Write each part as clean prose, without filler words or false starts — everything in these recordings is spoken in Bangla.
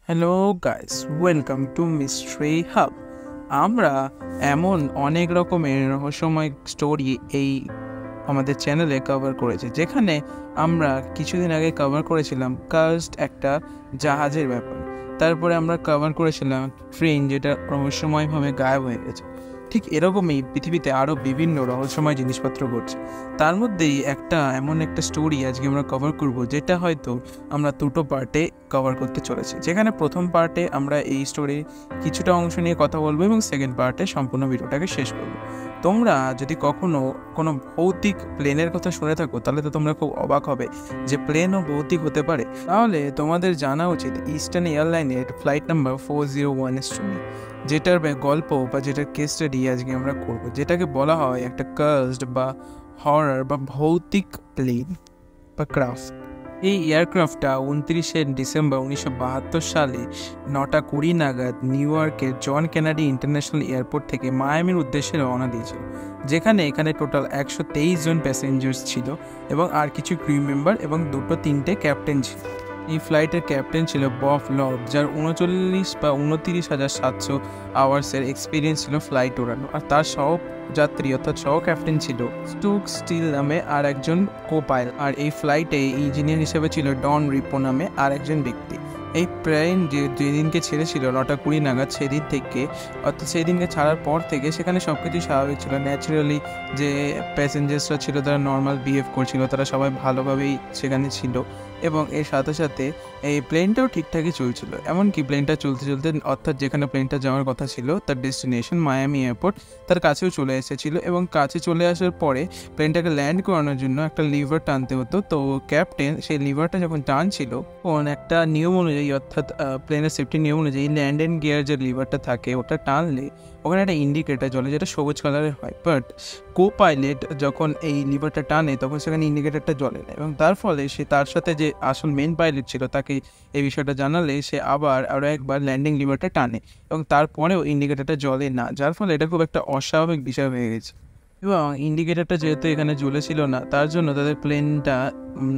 Hello guys, welcome to mystery hub. আমরা এমন অনেক রকমের রহস্যময় স্টোরি এই আমাদের চ্যানেলে কভার করেছি, যেখানে আমরা কিছুদিন আগে কভার করেছিলাম কাস্ট একটা জাহাজের ব্যাপার। তারপরে আমরা কভার করেছিলাম ট্রেন যেটা রহস্যময়ভাবে গায়েব হয়ে গেছে। ঠিক এরকমই পৃথিবীতে আরও বিভিন্ন রহস্যময় জিনিসপত্র ঘটছে। তার মধ্যেই এমন একটা স্টোরি আজকে আমরা কভার করব, যেটা হয়তো আমরা দুটো পার্টে কভার করতে চলেছি। যেখানে প্রথম পার্টে আমরা এই স্টোরির কিছুটা অংশ নিয়ে কথা বলবো এবং সেকেন্ড পার্টে সম্পূর্ণ ভিডিওটাকে শেষ করবো। তোমরা যদি কখনো কোনো ভৌতিক প্লেনের কথা শুনে থাকো, তাহলে তো তোমরা খুব অবাক হবে যে প্লেনও ভৌতিক হতে পারে। তাহলে তোমাদের জানা উচিত ইস্টার্ন এয়ারলাইনের ফ্লাইট নাম্বার 401 যেটার গল্প বা যেটার কেস স্টাডি আজকে আমরা করবো, যেটাকে বলা হয় একটা কার্সড বা হরর বা ভৌতিক প্লেন বা ক্রাফট। এই এয়ারক্রাফটটা 29শে ডিসেম্বর 1972 সালে 9:20 নাগাদ নিউ ইয়র্কের জন কেনেডি ইন্টারন্যাশনাল এয়ারপোর্ট থেকে মায়ামির উদ্দেশ্যে রওনা দিয়েছিল, যেখানে টোটাল 123 জন প্যাসেঞ্জার্স ছিল এবং আর কিছু ক্রিউ মেম্বার এবং 2-3টে ক্যাপ্টেন ছিল। এই ফ্লাইটের ক্যাপ্টেন ছিল বব লব, যার 29,700 আওয়ার্সের এক্সপিরিয়েন্স ছিল ফ্লাইট ওড়ানো। আর তার যাত্রী অর্থাৎ সহ ক্যাপ্টেন ছিল স্টুক স্টিল নামে আর একজন কো-পাইলট। আর এই ফ্লাইটে ইঞ্জিনিয়ার হিসেবে ছিল ডন রিপো নামে আর একজন ব্যক্তি। এই প্লেন যেদিনকে ছেড়েছিল 9:20 নাগাদ, সেদিন থেকে অর্থাৎ সেই দিনকে ছাড়ার পর থেকে সেখানে সব কিছুই স্বাভাবিক ছিল। ন্যাচারালি যে প্যাসেঞ্জার্সরা ছিল তারা নর্মাল বিহেভ করছিল, তারা সবাই ভালোভাবেই সেখানে ছিল এবং এর সাথে সাথে এই প্লেনটাও ঠিকঠাকই চলছিল। এমনকি প্লেনটা চলতে চলতে অর্থাৎ যেখানে প্লেনটা যাওয়ার কথা ছিল তার ডেস্টিনেশন মায়ামি এয়ারপোর্ট, তার কাছেও চলে এসেছিল এবং কাছে চলে আসার পরে প্লেনটাকে ল্যান্ড করানোর জন্য একটা লিভার টানতে হতো। তো ক্যাপ্টেন সেই লিভারটা যখন টানছিল, তখন একটা নিয়ম অনুযায়ী অর্থাৎ প্লেনের সেফটি নিয়ম অনুযায়ী ল্যান্ড অ্যান্ড গিয়ার যে লিভারটা থাকে ওটা টানলে ওখানে একটা ইন্ডিকেটার জ্বলে, যেটা সবুজ কালারের হয়। বাট কো-পাইলট যখন এই লিভারটা টানে তখন সেখানে ইন্ডিকেটারটা জ্বলে না এবং তার ফলে সে তার সাথে যে আসল মেন পাইলট ছিল তাকে এই বিষয়টা জানালে সে আরও একবার ল্যান্ডিং লিভারটা টানে এবং তারপরেও ইন্ডিকেটারটা জ্বলে না, যার ফলে এটা খুব একটা অস্বাভাবিক বিষয় হয়ে গেছে। এবং ইন্ডিকেটারটা যেহেতু এখানে জ্বলেছিল না, তার জন্য তাদের প্লেনটা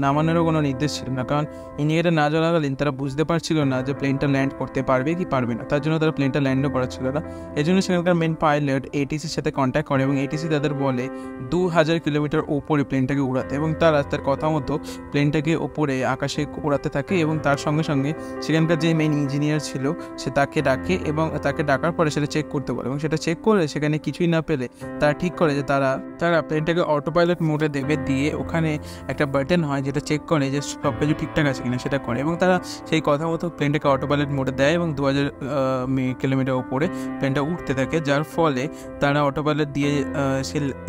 নামানোরও কোনো নির্দেশ ছিল না, কারণ ইন্ডিকেটার না জ্বলাকালীন তারা বুঝতে পারছিল না যে প্লেনটা ল্যান্ড করতে পারবে কি পারবে না। তার জন্য তারা প্লেনটা ল্যান্ডও করাচ্ছিল না। এই জন্য সেখানকার মেন পাইলট এটিসির সাথে কন্ট্যাক্ট করে এবং এটিসি তাদের বলে 2000 কিলোমিটার ওপরে প্লেনটাকে উড়াতে, এবং তারা তার কথা মতো প্লেনটাকে ওপরে আকাশে উড়াতে থাকে। এবং তার সঙ্গে সঙ্গে সেখানকার যে মেন ইঞ্জিনিয়ার ছিল সে তাকে ডাকে এবং তাকে ডাকার পরে সেটা চেক করতে বলে, এবং সেটা চেক করে সেখানে কিছুই না পেলে তারা ঠিক করে যে তারা প্লেনটাকে অটো পাইলট মোডে দেবে, দিয়ে ওখানে একটা বাটন হয় যেটা চেক করে যে সব কিছু ঠিকঠাক আছে কিনা সেটা করে, এবং তারা সেই কথা মতো প্লেনটাকে অটো পাইলট মোডে দেয় এবং 2000 কিলোমিটার উপরে প্লেনটা উঠতে থাকে। যার ফলে তারা অটো পাইলট দিয়ে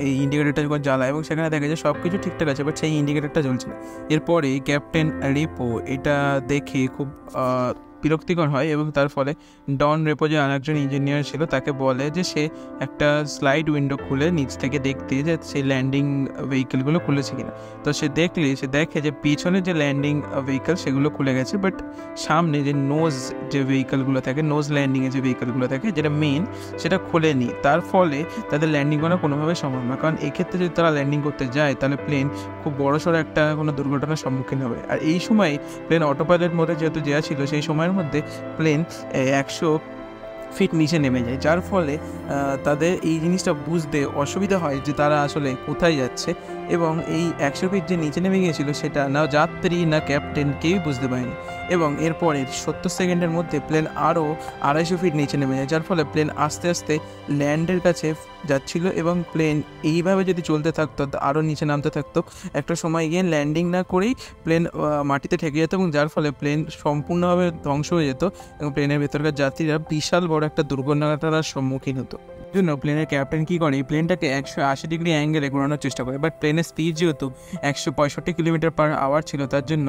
এই ইন্ডিকেটারটা যখন জ্বালায় এবং সেখানে দেখা যায় সব কিছু ঠিকঠাক আছে, বাট সেই ইন্ডিকেটারটা জ্বলছে না। এরপরে ক্যাপ্টেন রিপো এটা দেখে খুব বিরক্তিকর হয় এবং তার ফলে ডন রেপো যে আরেকজন ইঞ্জিনিয়ার ছিল তাকে বলে যে সে একটা স্লাইড উইন্ডো খুলে নিচ থেকে দেখতে যে সেই ল্যান্ডিং ভেহিকেলগুলো খুলেছে কিনা। তো সে দেখে যে পিছনে যে ল্যান্ডিং ভেহিকেল সেগুলো খুলে গেছে, বাট সামনে যে নোজ যে ভেহিকেলগুলো থাকে, নোজ ল্যান্ডিংয়ে যে ভেহিকেলগুলো থাকে যেটা মেন, সেটা খোলেনি। তার ফলে তাদের ল্যান্ডিং করা কোনোভাবে সম্ভব না, কারণ এক্ষেত্রে যদি তারা ল্যান্ডিং করতে যায় তাহলে প্লেন খুব বড়সড় একটা কোনো দুর্ঘটনার সম্মুখীন হবে। আর এই সময় প্লেন অটো পাইলট মোডে যেহেতু দেওয়া ছিল, সেই সময়ের মধ্যে প্লেন 100 ফিট নিচে নেমে যায়, যার ফলে তাদের এই জিনিসটা বুঝতে অসুবিধা হয় যে তারা আসলে কোথায় যাচ্ছে। এবং এই 100 ফিট যে নিচে নেমে গিয়েছিল সেটা না যাত্রী না ক্যাপ্টেন কেউই বুঝতে পারেনি, এবং এরপরে 70 সেকেন্ডের মধ্যে প্লেন আরও 250 ফিট নিচে নেমে যায়, যার ফলে প্লেন আস্তে আস্তে ল্যান্ডের কাছে যাচ্ছিল এবং প্লেন এইভাবে যদি চলতে থাকতো আরও নিচে নামতে থাকতো, একটা সময় গিয়ে ল্যান্ডিং না করেই প্লেন মাটিতে ঠেকে যেত এবং যার ফলে প্লেন সম্পূর্ণভাবে ধ্বংস হয়ে যেত এবং প্লেনের ভেতরকার যাত্রীরা বিশাল বড় একটা দুর্ঘটনার সম্মুখীন হতো। জন্য প্লেনের ক্যাপ্টেন কী করে, প্লেনটাকে 180 ডিগ্রি অ্যাঙ্গেলে ঘোরানোর চেষ্টা করে, বাট প্লেনের স্পিড যেহেতু 165 কিলোমিটার পার আওয়ার ছিল, তার জন্য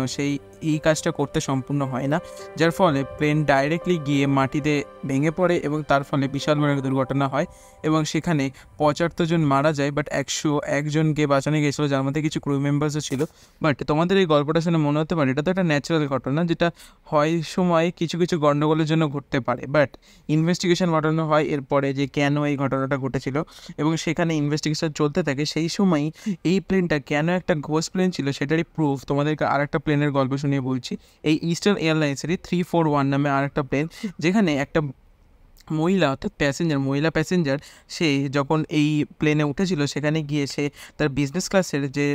এই কাজটা করতে সম্পূর্ণ হয় না, যার ফলে প্লেন ডাইরেক্টলি গিয়ে মাটিতে ভেঙে পড়ে এবং তার ফলে বিশাল বড় একটা দুর্ঘটনা হয় এবং সেখানে 75 জন মারা যায়, বাট 101 জনকে বাঁচানো গিয়েছিল, যার মধ্যে কিছু ক্রু মেম্বার্সও ছিল। বাট তোমাদের এই গল্পটা শুনে মনে হতে পারে এটা তো একটা ন্যাচারাল ঘটনা, যেটা হয় সময় কিছু কিছু গণ্ডগোলের জন্য ঘটতে পারে, বাট ইনভেস্টিগেশন ঘটানো হয় এরপরে যে কেন এই এই ঘটনাটা ঘটেছিল এবং সেখানে ইনভেস্টিগেশন চলতে থাকে। সেই সময়ই এই প্লেনটা কেন একটা ঘোস্ট প্লেন ছিল সেটারই প্রুফ তোমাদেরকে আর একটা প্লেনের গল্প শুনিয়ে বলছি। এই ইস্টার্ন এয়ারলাইন্সেরই 341 নামে আর একটা প্লেন, যেখানে একটা মহিলা অর্থাৎ মহিলা প্যাসেঞ্জার সে যখন এই প্লেনে উঠেছিল সেখানে গিয়ে সে তার বিজনেস ক্লাসের যে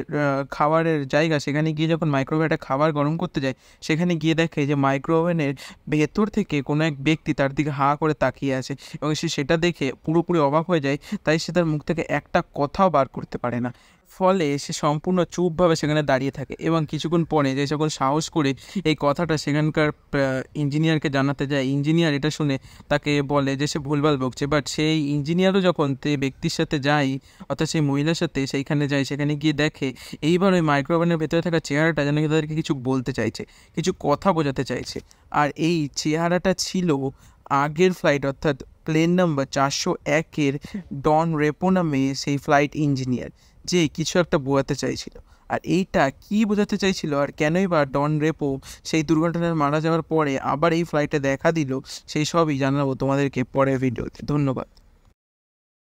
খাবারের জায়গা সেখানে গিয়ে যখন মাইক্রোওয়েভে খাবার গরম করতে যায়, সেখানে গিয়ে দেখে যে মাইক্রোওভেনের ভেতর থেকে কোনো এক ব্যক্তি তার দিকে হাঁ করে তাকিয়ে আছে এবং সে সেটা দেখে পুরোপুরি অবাক হয়ে যায়। তাই সে তার মুখ থেকে একটা কথাও বার করতে পারে না, ফলে সে সম্পূর্ণ চুপভাবে সেখানে দাঁড়িয়ে থাকে এবং কিছুক্ষণ পরে যে যখন সাহস করে এই কথাটা সেখানকার ইঞ্জিনিয়ারকে জানাতে যায়, ইঞ্জিনিয়ার এটা শুনে তাকে বলে যে সে ভুলভাল বকছে। বাট সেই ইঞ্জিনিয়ারও যখন তে ব্যক্তির সাথে যায় অর্থাৎ সেই মহিলার সাথে সেইখানে যায়, সেখানে গিয়ে দেখে এইবার ওই মাইক্রোওভেনের ভেতরে থাকা চেহারাটা যেন কি তাদেরকে কিছু বলতে চাইছে, কিছু কথা বোঝাতে চাইছে। আর এই চেহারাটা ছিল আগের ফ্লাইট অর্থাৎ প্লেন নাম্বার 401-এর ডন রেপো নামে সেই ফ্লাইট ইঞ্জিনিয়ার, যে কিছু একটা বোঝাতে চাইছিল। আর এইটা কি বোঝাতে চাইছিল আর কেনই বা ডন রেপো সেই দুর্ঘটনায় মারা যাওয়ার পরে আবার এই ফ্লাইটে দেখা দিল, সেই সবই জানাবো তোমাদেরকে পরের ভিডিওতে। ধন্যবাদ।